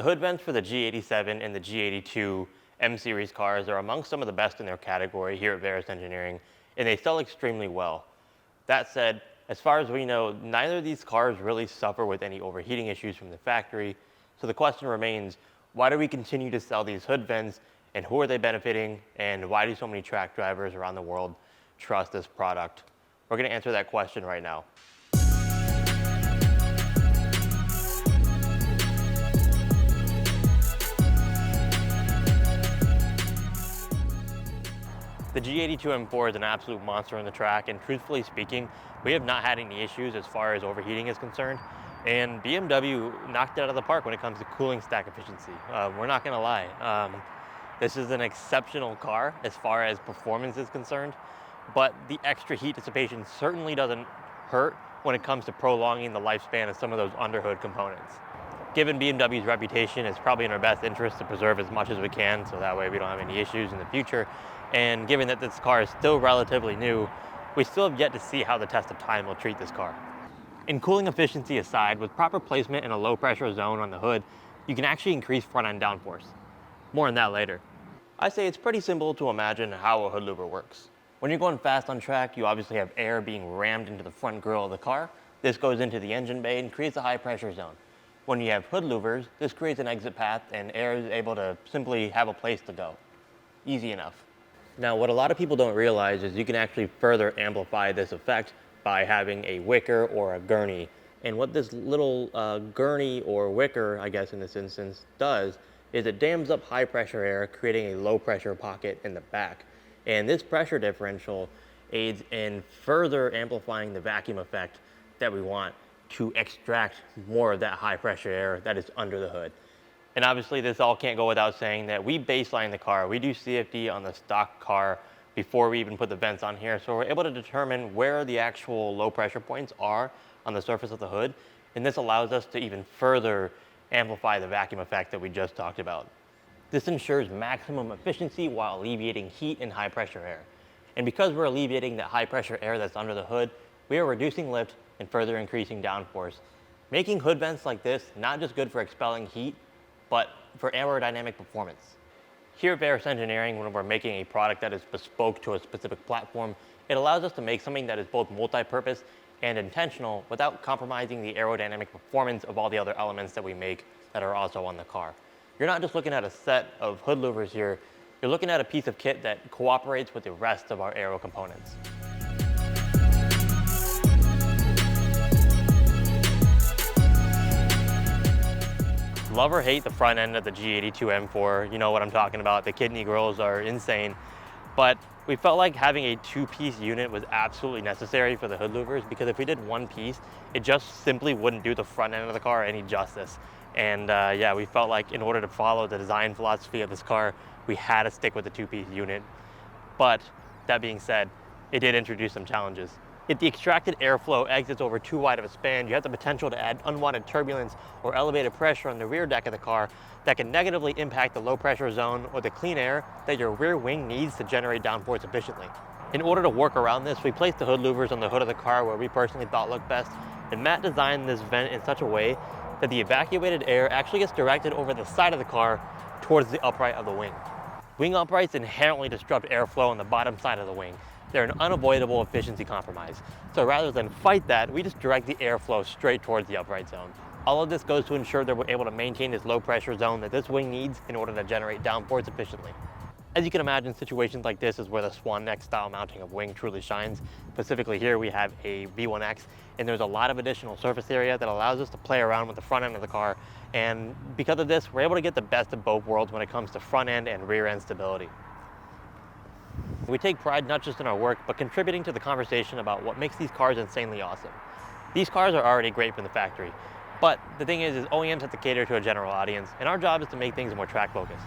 The hood vents for the G87 and the G82 M Series cars are among some of the best in their category here at Verus Engineering, and they sell extremely well. That said, as far as we know, neither of these cars really suffer with any overheating issues from the factory, so the question remains, why do we continue to sell these hood vents, and who are they benefiting, and why do so many track drivers around the world trust this product? We're going to answer that question right now. The G82 M4 is an absolute monster on the track, and truthfully speaking, we have not had any issues as far as overheating is concerned. And BMW knocked it out of the park when it comes to cooling stack efficiency. We're not gonna lie. This is an exceptional car as far as performance is concerned, but the extra heat dissipation certainly doesn't hurt when it comes to prolonging the lifespan of some of those underhood components. Given BMW's reputation, it's probably in our best interest to preserve as much as we can, so that way we don't have any issues in the future. And given that this car is still relatively new, we still have yet to see how the test of time will treat this car. And cooling efficiency aside, with proper placement in a low pressure zone on the hood, you can actually increase front end downforce. More on that later. I say it's pretty simple to imagine how a hood louver works. When you're going fast on track, you obviously have air being rammed into the front grille of the car. This goes into the engine bay and creates a high pressure zone. When you have hood louvers, this creates an exit path and air is able to simply have a place to go. Easy enough. Now, what a lot of people don't realize is you can actually further amplify this effect by having a wicker or a gurney. And what this little gurney or wicker, I guess in this instance, does is it dams up high pressure air, creating a low pressure pocket in the back. And this pressure differential aids in further amplifying the vacuum effect that we want to extract more of that high pressure air that is under the hood. And obviously this all can't go without saying that we baseline the car. We do CFD on the stock car before we even put the vents on here. So we're able to determine where the actual low pressure points are on the surface of the hood. And this allows us to even further amplify the vacuum effect that we just talked about. This ensures maximum efficiency while alleviating heat and high pressure air. And because we're alleviating that high pressure air that's under the hood, we are reducing lift and further increasing downforce, making hood vents like this not just good for expelling heat, but for aerodynamic performance. Here at Verus Engineering, when we're making a product that is bespoke to a specific platform, it allows us to make something that is both multi-purpose and intentional without compromising the aerodynamic performance of all the other elements that we make that are also on the car. You're not just looking at a set of hood louvers here, you're looking at a piece of kit that cooperates with the rest of our aero components. Love or hate the front end of the G82 M4, you know what I'm talking about. The kidney grills are insane, but we felt like having a two-piece unit was absolutely necessary for the hood louvers, because if we did one piece, it just simply wouldn't do the front end of the car any justice. And yeah, we felt like in order to follow the design philosophy of this car, we had to stick with the two-piece unit. But that being said, it did introduce some challenges. If the extracted airflow exits over too wide of a span, you have the potential to add unwanted turbulence or elevated pressure on the rear deck of the car that can negatively impact the low pressure zone or the clean air that your rear wing needs to generate downforce efficiently. In order to work around this, we placed the hood louvers on the hood of the car where we personally thought looked best, and Matt designed this vent in such a way that the evacuated air actually gets directed over the side of the car towards the upright of the wing. Wing uprights inherently disrupt airflow on the bottom side of the wing. They're an unavoidable efficiency compromise. So rather than fight that, we just direct the airflow straight towards the upright zone. All of this goes to ensure that we're able to maintain this low pressure zone that this wing needs in order to generate downforce efficiently. As you can imagine, situations like this is where the swan neck style mounting of wing truly shines. Specifically here we have a V1X, and there's a lot of additional surface area that allows us to play around with the front end of the car. And because of this, we're able to get the best of both worlds when it comes to front end and rear end stability. We take pride not just in our work, but contributing to the conversation about what makes these cars insanely awesome. These cars are already great from the factory, but the thing is OEMs have to cater to a general audience, and our job is to make things more track focused.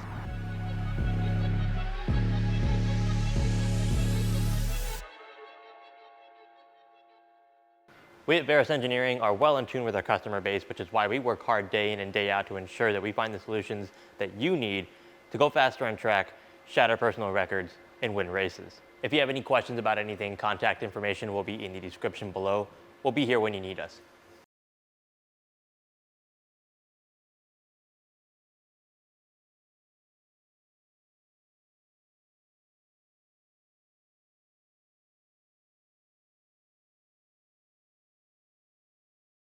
We at Verus Engineering are well in tune with our customer base, which is why we work hard day in and day out to ensure that we find the solutions that you need to go faster on track, shatter personal records, and win races. If you have any questions about anything, contact information will be in the description below. We'll be here when you need us.